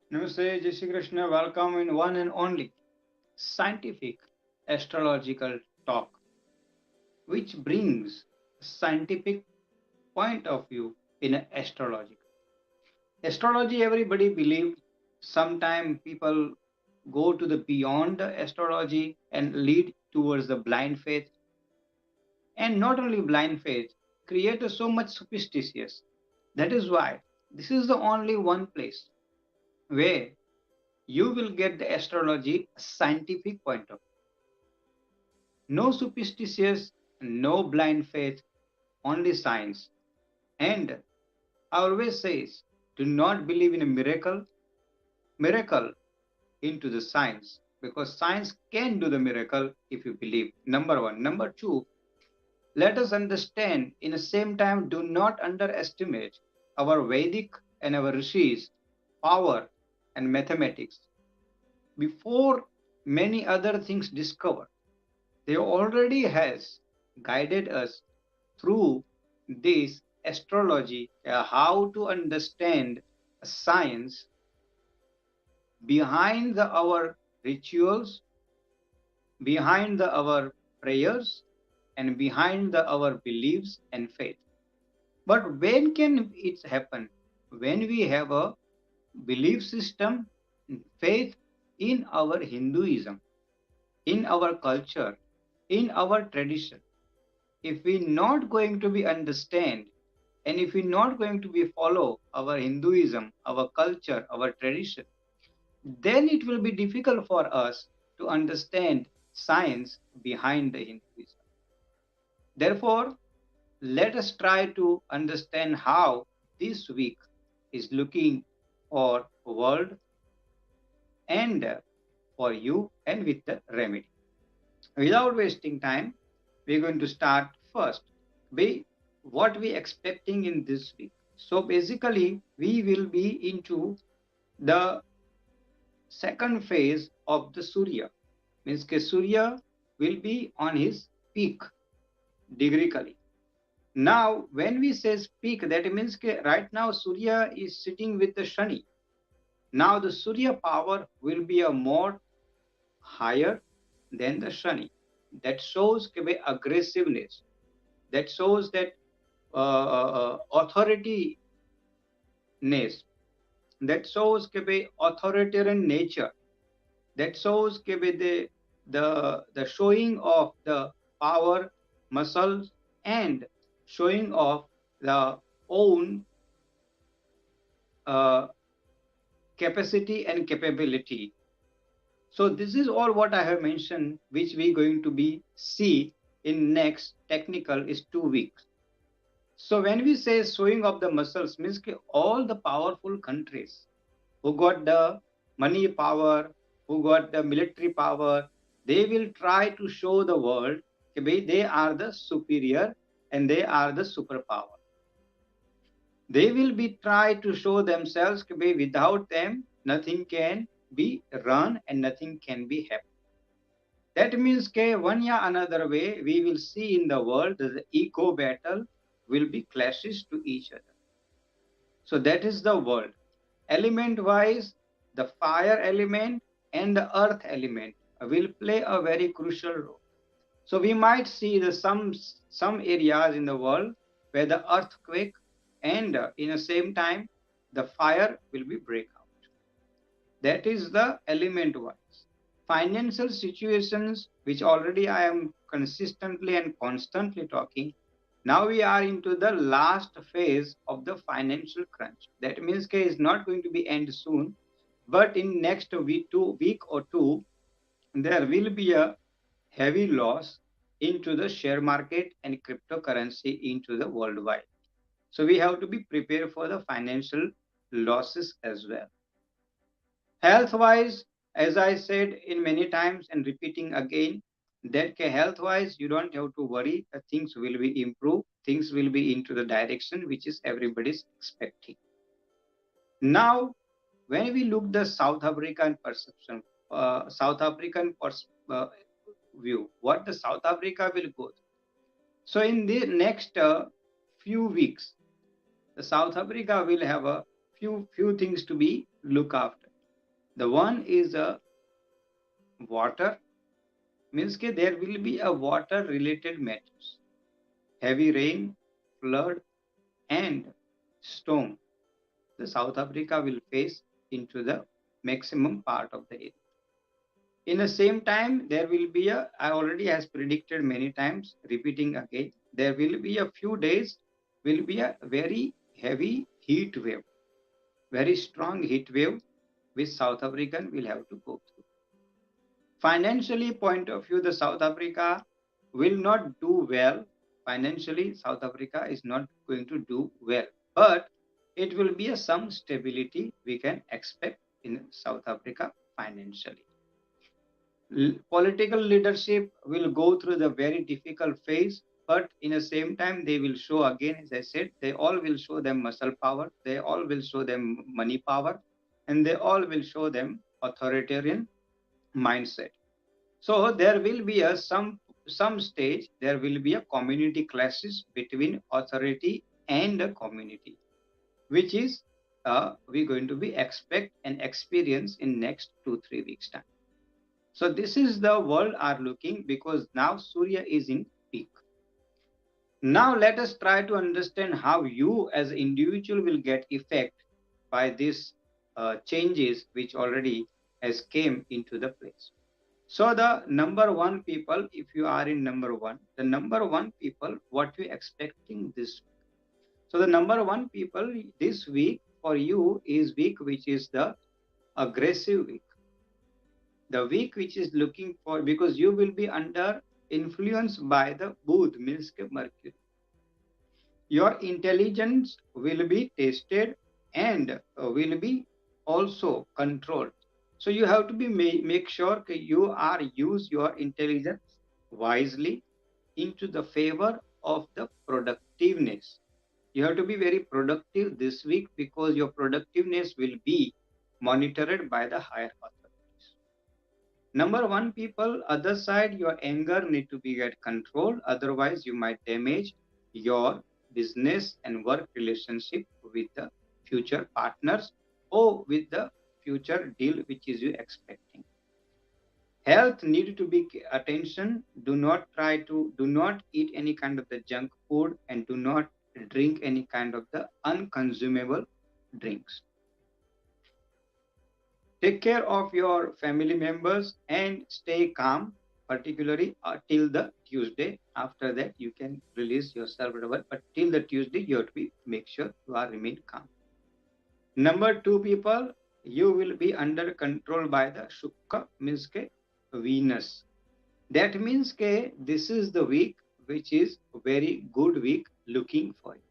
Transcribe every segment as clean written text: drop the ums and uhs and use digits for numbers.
Namaste, Jai Shri Krishna. Welcome in one and only scientific astrological talk, which brings scientific point of view in astrology. Astrology, everybody believed. Sometime people go to the beyond the astrology and lead towards the blind faith, and not only blind faith, create so much superstitious. That is why this is the only one place where you will get the astrology scientific point of view. No superstitious, no blind faith, only science. And I always says, do not believe in a miracle into the science, because science can do the miracle if you believe. Number one. Number two, let us understand in the same time, do not underestimate our Vedic and our rishis power and mathematics. Before many other things discovered, they already has guided us through this astrology, how to understand science behind our rituals, behind our prayers, and behind our beliefs and faith. But when can it happen? When we have a belief system, faith in our Hinduism, in our culture, in our tradition. If we not going to be understand, and if we not going to be follow our Hinduism, our culture, our tradition, then it will be difficult for us to understand science behind the Hinduism. Therefore, let us try to understand how this week is looking for world and for you and with the remedy. Without wasting time, we're going to start first by what we expecting in this week. So basically, we will be into the second phase of the Surya. Means ke Surya will be on his peak degreecally. Now, when we say peak, that means ke right now Surya is sitting with the Shani. Now the Surya power will be a more higher than the Shani. That shows ke aggressiveness. That shows that authorityness. That shows ke authoritarian nature. That shows ke the showing of the power, muscles, and showing of the own uh, capacity and capability. So this is all what I have mentioned, which we going to be see in next technical is 2 weeks. So when we say showing of the muscles, means all the powerful countries who got the money power, who got the military power, they will try to show the world that they are the superior and they are the superpower. They will be try to show themselves that without them nothing can be run and nothing can be happen. That means that one or another way we will see in the world that the ego battle will be clashes to each other. So that is the world. Element wise, the fire element and the earth element will play a very crucial role. So we might see the some areas in the world where the earthquake and in the same time the fire will be break out. That is the element wise. Financial situations, which already I am consistently and constantly talking. Now we are into the last phase of the financial crunch. That means K is not going to be end soon, but in next week or two, there will be a heavy loss into the share market and cryptocurrency into the worldwide. So we have to be prepared for the financial losses as well. Health wise, as I said in many times and repeating again, that health wise you don't have to worry, things will be improved, things will be into the direction which is everybody's expecting. Now when we look the South African perception, South African view, what the South Africa will go through. So in the next few weeks, the South Africa will have a few things to be look after. The one is a water, means that there will be a water related matters. Heavy rain, flood, and storm. The South Africa will face into the maximum part of the area. In the same time, there will be a, I already has predicted many times, repeating again, there will be a few days, will be a very heavy heat wave, very strong heat wave, which South African will have to go through. Financially point of view, the South Africa will not do well. Financially, South Africa is not going to do well, but it will be some stability we can expect in South Africa financially. Political leadership will go through the very difficult phase, but in the same time, they will show again, as I said, they all will show them muscle power, they all will show them money power, and they all will show them authoritarian mindset. So there will be a some stage there will be a community clashes between authority and the community, which is we're going to be expect and experience in next 2-3 weeks time. So this is the world are looking, because now Surya is in peak. Now let us try to understand how you as an individual will get effect by these changes which already has came into the place. So the number one people, if you are in number one, the number one people, what you expecting this week? So the number one people this week for you is week which is the aggressive week. The week which is looking for, because you will be under influence by the Budh, means Mercury. Your intelligence will be tested and will be also controlled. So you have to be make sure that you are use your intelligence wisely into the favor of the productiveness. You have to be very productive this week, because your productiveness will be monitored by the higher authorities. Number one people, other side, your anger need to be get controlled, otherwise you might damage your business and work relationship with the future partners or with the future deal which is you expecting. Health need to be attention. Do not eat any kind of the junk food, and do not drink any kind of the unconsumable drinks. Take care of your family members and stay calm, particularly till the Tuesday. After that, you can release yourself, whatever. But till the Tuesday, you have to make sure you are remain calm. Number two people, you will be under control by the Shukra, means ke Venus. That means ke this is the week which is very good week looking for you.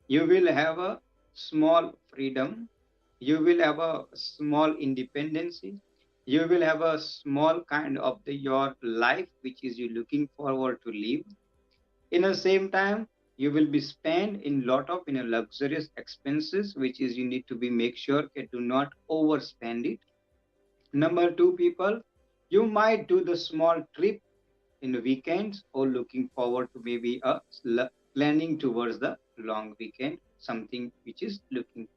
You will have a small freedom. You will have a small independency. You will have a small kind of your life which is you looking forward to live. In the same time, you will be spent in lot of in a luxurious expenses, which is you need to be make sure that do not overspend it. Number two people, you might do the small trip in the weekends, or looking forward to maybe a planning towards the long weekend, something which is looking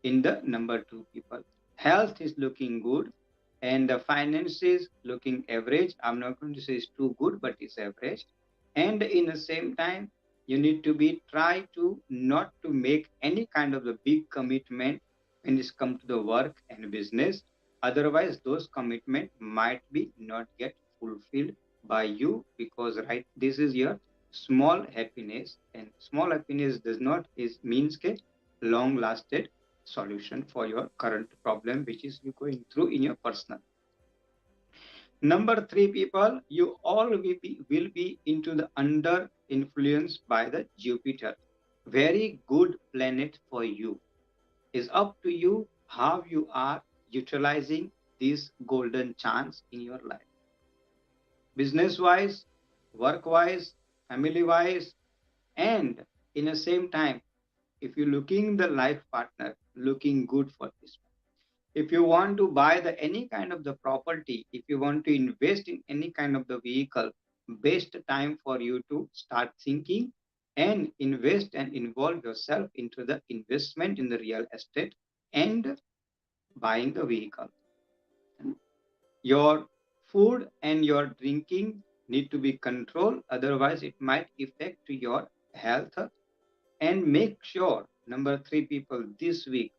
in the number two people. Health is looking good, and the finances looking average. I'm not going to say it's too good, but it's average. And in the same time, you need to be try to not to make any kind of the big commitment when it's come to the work and business. Otherwise, those commitment might be not get fulfilled by you, because right, this is your small happiness, and small happiness does not is means ke long lasted solution for your current problem which is you going through in your personal. Number three people, you all will be into the under influence by the Jupiter. Very good planet for you. Is up to you how you are utilizing this golden chance in your life. Business wise, work wise, family wise, and in the same time, if you're looking the life partner, looking good for this one. If you want to buy the any kind of the property, if you want to invest in any kind of the vehicle, best time for you to start thinking and invest and involve yourself into the investment in the real estate and buying the vehicle. Your food and your drinking need to be controlled, otherwise it might affect your health. And make sure, number 3 people, this week,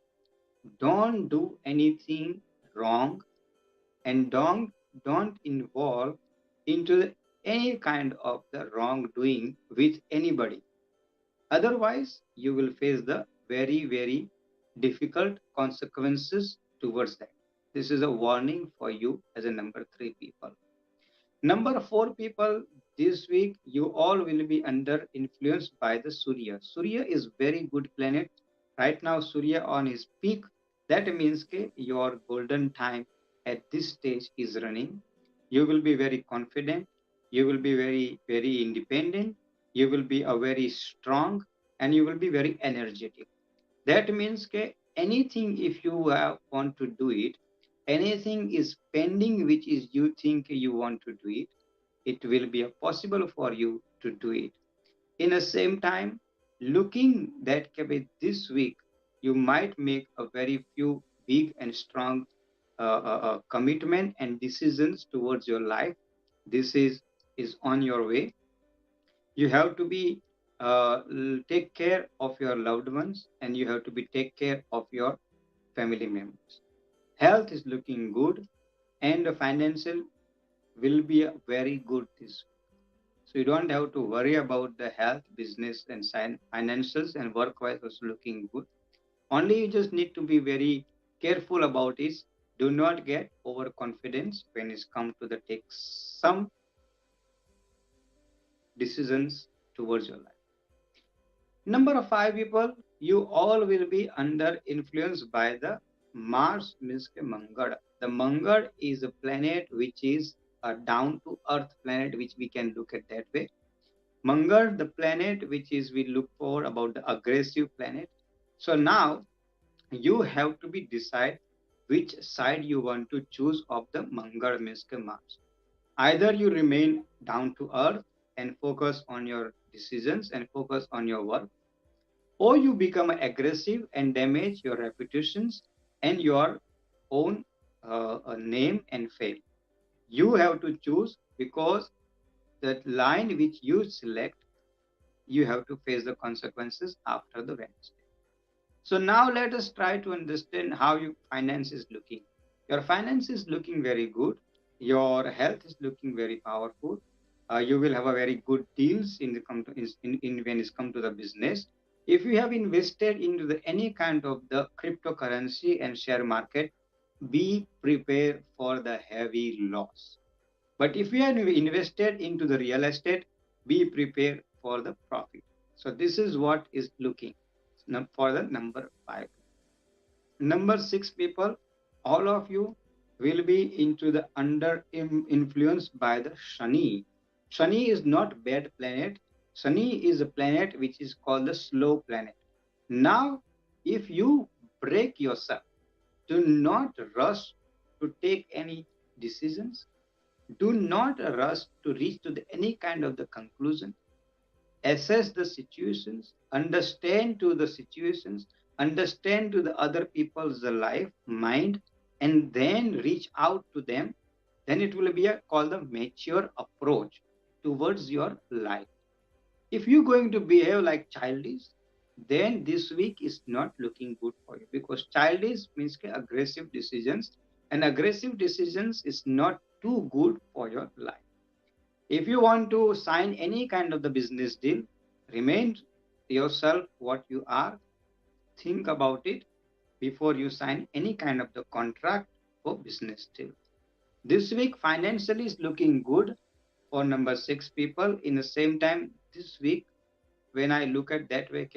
don't do anything wrong, and don't involve into any kind of the wrongdoing with anybody. Otherwise, you will face the very, very difficult consequences towards that. This is a warning for you as a number 3 people. Number 4 people, this week you all will be under influence by the Surya. Surya is very good planet. Right now, Surya on his peak. That means that your golden time at this stage is running. You will be very confident. You will be very, very independent. You will be a very strong, and you will be very energetic. That means that anything, if you want to do it, anything is pending which is you think you want to do it, it will be possible for you to do it. In the same time, looking that this week, you might make a very few big and strong commitment and decisions towards your life. This is on your way. You have to be take care of your loved ones, and you have to be take care of your family members. Health is looking good, and the financial will be very good this week. So you don't have to worry about the health, business, and financials, and work-wise was looking good. Only you just need to be very careful about it. Do not get overconfidence when it's come to the take some decisions towards your life. Number 5 people, you all will be under influence by the Mars, means Mangal. The Mangal is a planet which is a down to earth planet, which we can look at that way. Mangal, the planet which is we look for about the aggressive planet. So now you have to be decide which side you want to choose of the Mangal, means Mars. Either you remain down to earth and focus on your decisions and focus on your work, or you become aggressive and damage your reputations and your own name and fame. You have to choose, because that line which you select, you have to face the consequences after the Wednesday. So now let us try to understand how your finance is looking. Your finance is looking very good. Your health is looking very powerful. You will have a very good deals in the when it's come to the business. If you have invested into any kind of the cryptocurrency and share market, be prepared for the heavy loss. But if you have invested into the real estate, be prepared for the profit. So this is what is looking for the number 5. Number 6 people, all of you will be into the under influenced by the Shani. Shani is not bad planet. Shani is a planet which is called the slow planet. Now, if you break yourself, do not rush to take any decisions. Do not rush to reach to any kind of the conclusion. Assess the situations, understand to the situations, understand to the other people's life, mind, and then reach out to them. Then it will be called the mature approach towards your life. If you're going to behave like childish, then this week is not looking good for you, because childish means aggressive decisions, and aggressive decisions is not too good for your life. If you want to sign any kind of the business deal, remain yourself what you are. Think about it before you sign any kind of the contract for business deal. This week financially is looking good for number 6 people. In the same time, this week, when I look at that way,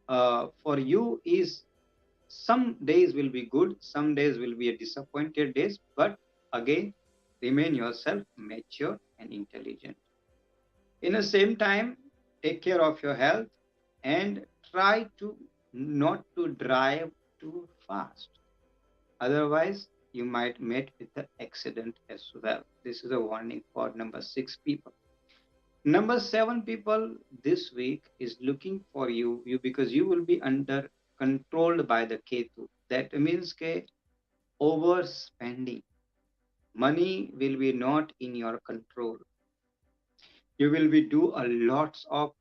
for you is some days will be good, some days will be a disappointed days, but again, remain yourself mature and intelligent. In the same time, take care of your health and try to not to drive too fast. Otherwise, you might meet with the accident as well. This is a warning for number 6 people. Number 7 people this week is looking for you because you will be under controlled by the Ketu. That means overspending. Money will be not in your control. You will be do a lots of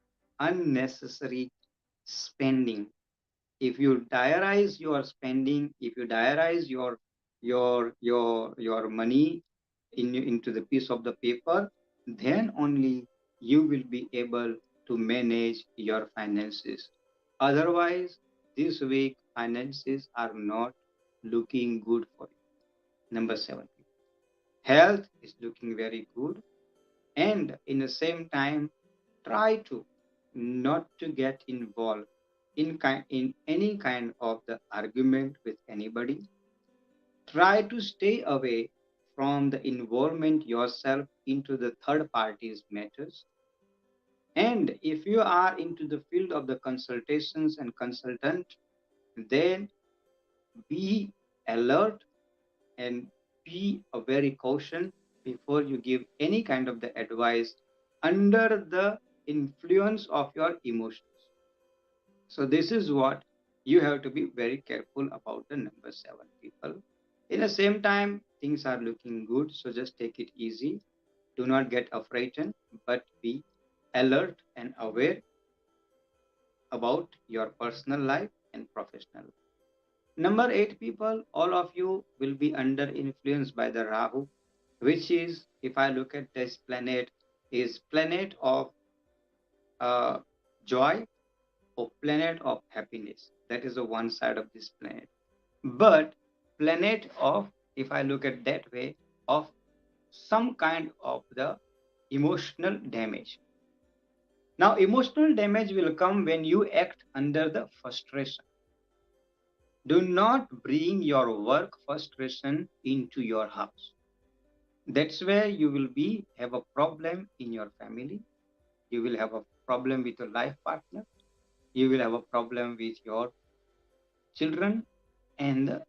unnecessary spending. If you diarize your spending, if you diarize your money into the piece of the paper, then only you will be able to manage your finances. Otherwise, this week finances are not looking good for you. Number 7, health is looking very good, and in the same time, try to not to get involved in any kind of the argument with anybody. Try to stay away from the involvement yourself into the third parties matters. And if you are into the field of the consultations and consultant, then be alert and be a very caution before you give any kind of the advice under the influence of your emotions. So this is what you have to be very careful about the number 7 people. In the same time, things are looking good, so just take it easy. Do not get afraid, but be alert and aware about your personal life and professional life. Number 8 people, all of you will be under influence by the Rahu, which is, if I look at this planet, is planet of joy or planet of happiness. That is the one side of this planet. But planet of, if I look at that way, of some kind of the emotional damage. Now, emotional damage will come when you act under the frustration. Do not bring your work frustration into your house. That's where you will be have a problem in your family. You will have a problem with your life partner. You will have a problem with your children and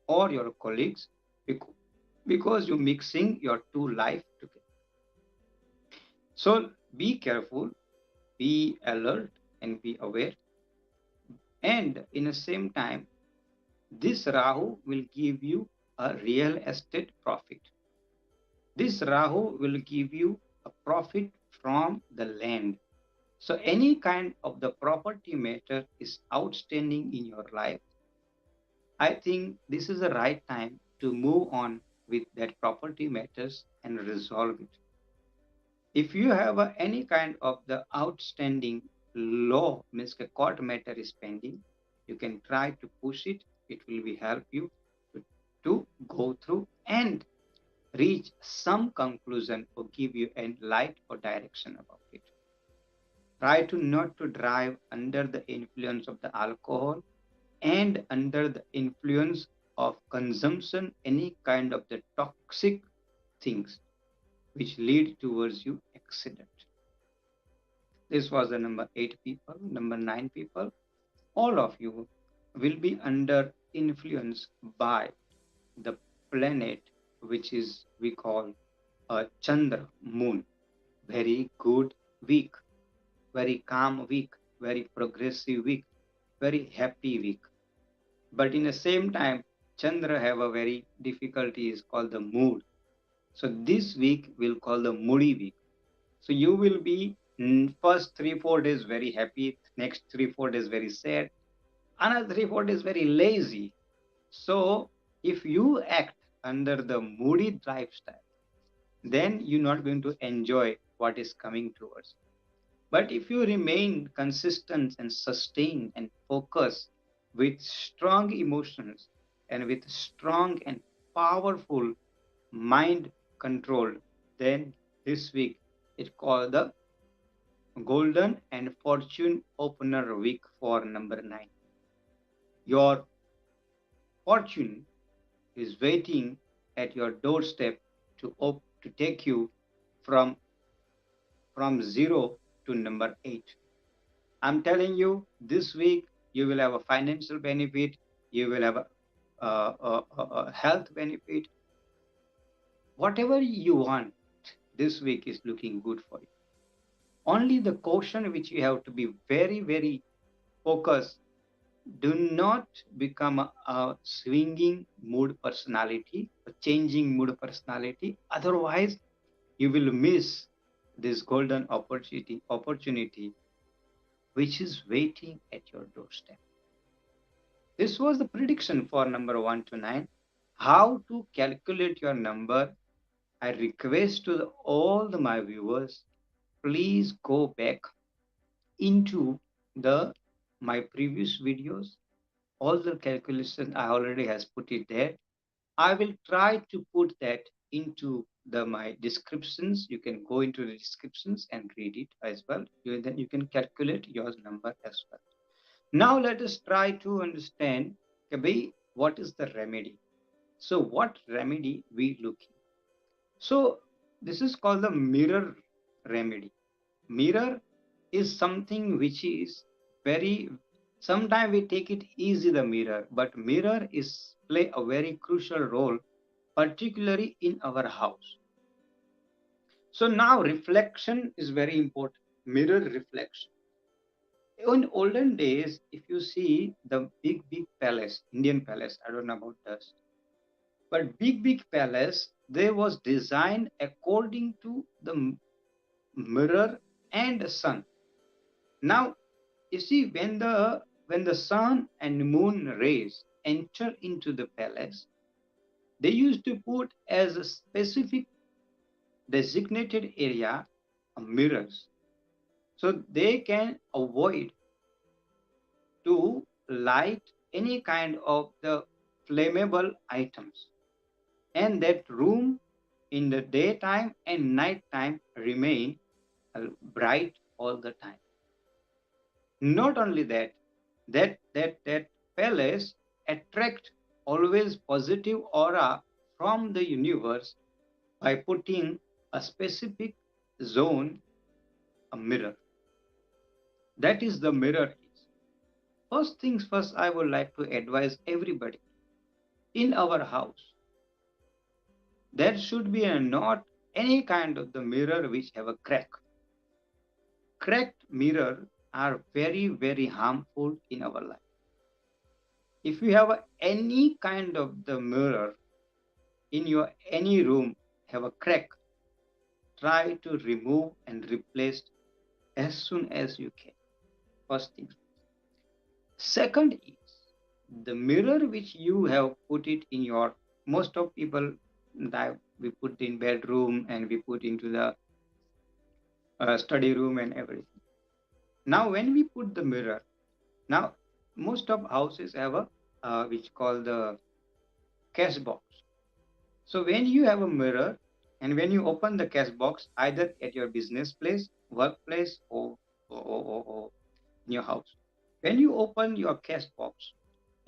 or your colleagues because you're mixing your two life together. So be careful, be alert, and be aware. And in the same time, this Rahu will give you a real estate profit. This Rahu will give you a profit from the land. So any kind of the property matter is outstanding in your life. I think this is the right time to move on with that property matters and resolve it. If you have any kind of the outstanding law, means a court matter is pending, you can try to push it. It will be help you to go through and reach some conclusion or give you a light or direction about it. Try to not to drive under the influence of the alcohol and under the influence of consumption any kind of the toxic things which lead towards you accident. This was the number 8 people. Number 9 people, all of you will be under influence by the planet which is we call a Chandra moon. Very good week, very calm week, very progressive week, very happy week. But in the same time, Chandra have a very difficulty is called the mood. So this week we'll call the moody week. So you will be first 3-4 days very happy, next 3-4 days very sad, another 3-4 days very lazy. So if you act under the moody lifestyle, then you're not going to enjoy what is coming towards. But if you remain consistent and sustain and focus with strong emotions and with strong and powerful mind control, then this week it's called the golden and fortune opener week for number 9. Your fortune is waiting at your doorstep to take you from 0 to number 8. I'm telling you, this week you will have a financial benefit, you will have a health benefit. Whatever you want, this week is looking good for you. Only the caution which you have to be very, very focused Do not become a swinging mood personality, a changing mood personality. Otherwise, you will miss this golden opportunity which is waiting at your doorstep. This was the prediction for number 1 to 9. How to calculate your number? I request to my viewers, please go back into the my previous videos. All the calculation I already has put it there. I will try to put that into my descriptions. You can go into the descriptions and read it as well. Then you can calculate your number as well. Now let us try to understand what is the remedy. So what remedy we looking? So this is called the mirror remedy. Mirror is something which is very, sometimes we take it easy, the mirror, but mirror is play a very crucial role, particularly in our house. So now reflection is very important. Mirror reflection. In olden days, if you see the big palace, Indian palace, I don't know about this, but big palace, they was designed according to the mirror and the sun. Now you see, when the sun and moon rays enter into the palace, they used to put as a specific designated area mirrors, so they can avoid to light any kind of the flammable items, and that room in the daytime and night time remain bright all the time. Not only that, that palace attract always positive aura from the universe by putting a specific zone, a mirror. That is the mirror is. First things first, I would like to advise everybody in our house, there should be not any kind of the mirror which have a crack. Cracked mirror are very harmful in our life. If you have any kind of the mirror in your any room have a crack, try to remove and replace as soon as you can. First thing. Second is the mirror which you have put it in your, most of people that we put in bedroom and we put into the study room and everything. Now when we put the mirror, now most of houses have a which called the cash box. So when you have a mirror and when you open the cash box, either at your business place, workplace, or in your house, when you open your cash box,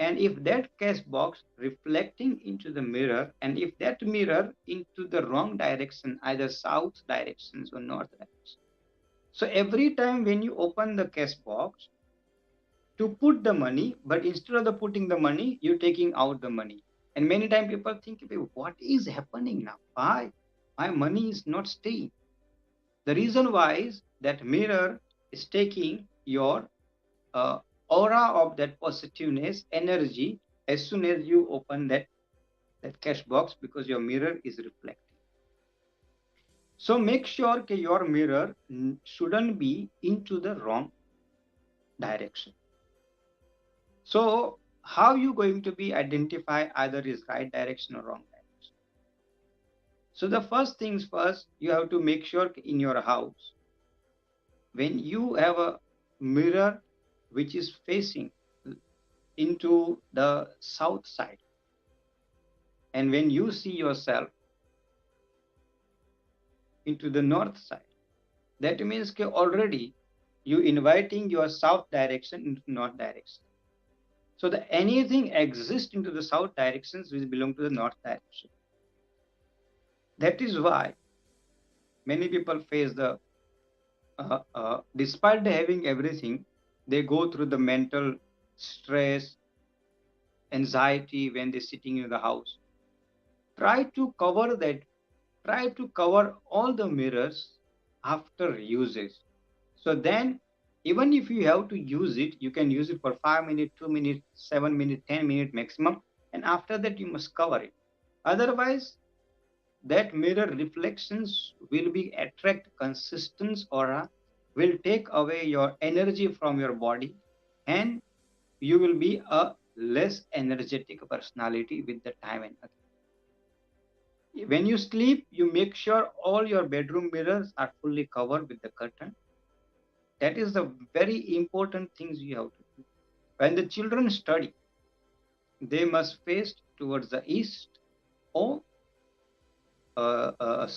and if that cash box reflecting into the mirror, and if that mirror into the wrong direction, either south directions or north direction, so every time when you open the cash box to put the money, but instead of the putting the money, you're taking out the money. And many times people think, what is happening now? Why my money is not staying? The reason why is that mirror is taking your aura of that positiveness energy as soon as you open that cash box, because your mirror is reflecting. So make sure that your mirror shouldn't be into the wrong direction. So how you going to be identify either is right direction or wrong direction? So the first things first, you have to make sure in your house, when you have a mirror which is facing into the south side, and when you see yourself into the north side, that means already you inviting your south direction into north direction. So the anything exists into the south directions which belong to the north direction. That is why many people face the despite having everything, they go through the mental stress, anxiety when they're sitting in the house. Try to cover that. Try to cover all the mirrors after usage. So then Even if you have to use it, you can use it for 5 minutes, 2 minutes, 7 minutes, 10 minutes maximum, and after that you must cover it. Otherwise, that mirror reflections will be attract consistent aura, will take away your energy from your body, and you will be a less energetic personality with the time. And when you sleep, you make sure all your bedroom mirrors are fully covered with the curtain. That is the very important things you have to do. When the children study, they must face towards the east or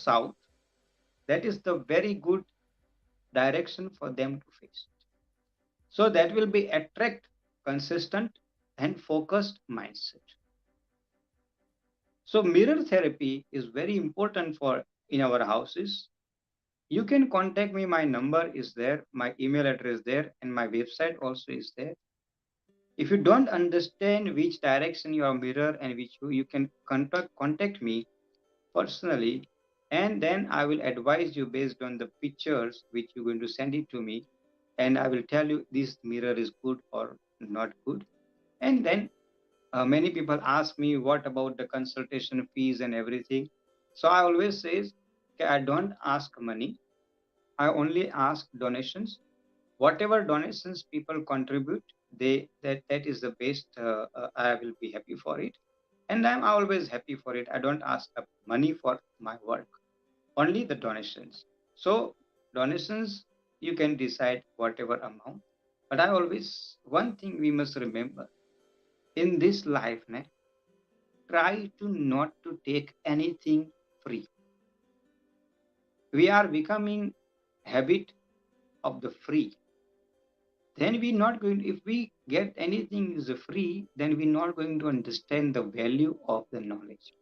south. That is the very good direction for them to face. So that will be attract consistent and focused mindset. So mirror therapy is very important for in our houses. You can contact me. My number is there, my email address there, and my website also is there. If you don't understand which direction your mirror and which you can contact me personally, and then I will advise you based on the pictures which you're going to send it to me, and I will tell you this mirror is good or not good. And then many people ask me what about the consultation fees and everything. So I always say, okay, I don't ask money, I only ask donations. Whatever donations people contribute, that is the best. I will be happy for it, and I'm always happy for it. I don't ask money for my work, only the donations. So donations, you can decide whatever amount. But I always, one thing we must remember in this life, try to not to take anything free. We are becoming habit of the free. Then we're not going, if we get anything is free, then we're not going to understand the value of the knowledge.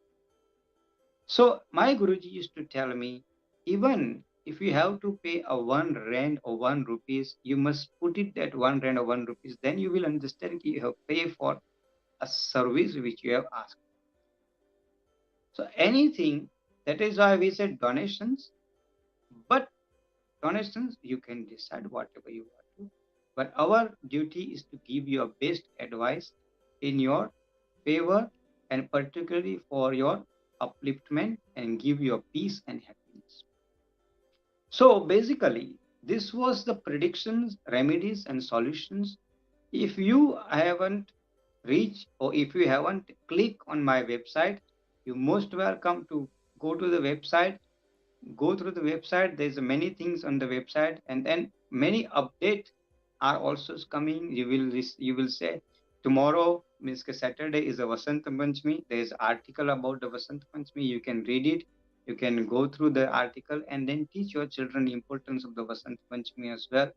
So my Guruji used to tell me, even if you have to pay a 1 rand or 1 rupees, you must put it at 1 rand or 1 rupees. Then you will understand you have paid for a service which you have asked. So anything, that is why we said donations, but donations you can decide whatever you want to. But our duty is to give you a best advice in your favor, and particularly for your upliftment, and give you a peace and happiness. So basically, this was the predictions, remedies, and solutions. If you haven't reached or if you haven't clicked on my website, you're most welcome to go to the website, go through the website. There's many things on the website, and then many updates are also coming. You will say tomorrow means Saturday is a Vasant Panchami. There's article about the Vasant Panchami. You can read it. You can go through the article and then teach your children the importance of the Vasant Panchami as well.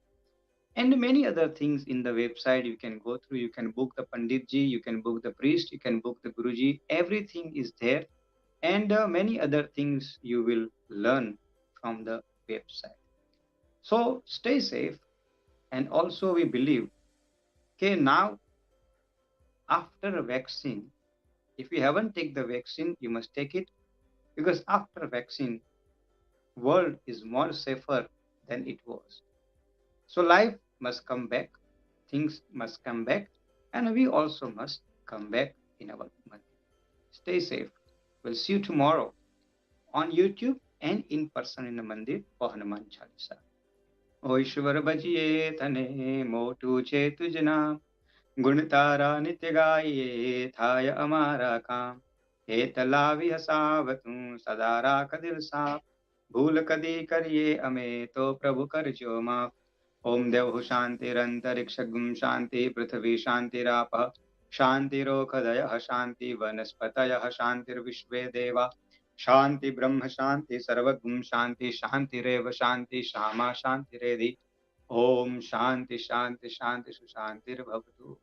And many other things in the website you can go through. You can book the Panditji, you can book the priest, you can book the Guruji. Everything is there, and many other things you will learn from the website. So stay safe. And also we believe, okay, now after a vaccine, if you haven't taken the vaccine, you must take it, because after vaccine, world is more safer than it was. So life must come back, things must come back, and we also must come back in our mandir. Stay safe. We'll see you tomorrow on YouTube and in person in the mandir for Hanuman Chalisa. O Ishwar Bajiye Tane Motu Chetujna Gunitara Nitya Thaya Amara Kam Hetalavi Hasavatu Sadara Kadil Sap Bhul Kadi Kariye Ame To Prabhu Karjo Maaf. ओम देव शांतिरंतरिक्षगुम शांति पृथ्वी शांतिरापः शांतिरोखदयः शांति वनस्पतयः शांतिर्विश्वे देवा शांति ब्रह्म शांति सर्वगुम शांति शांतिरेव शांति श्यामा शांतिरेधि ओम शांति शांति शांति सुशांतिर्भवतु।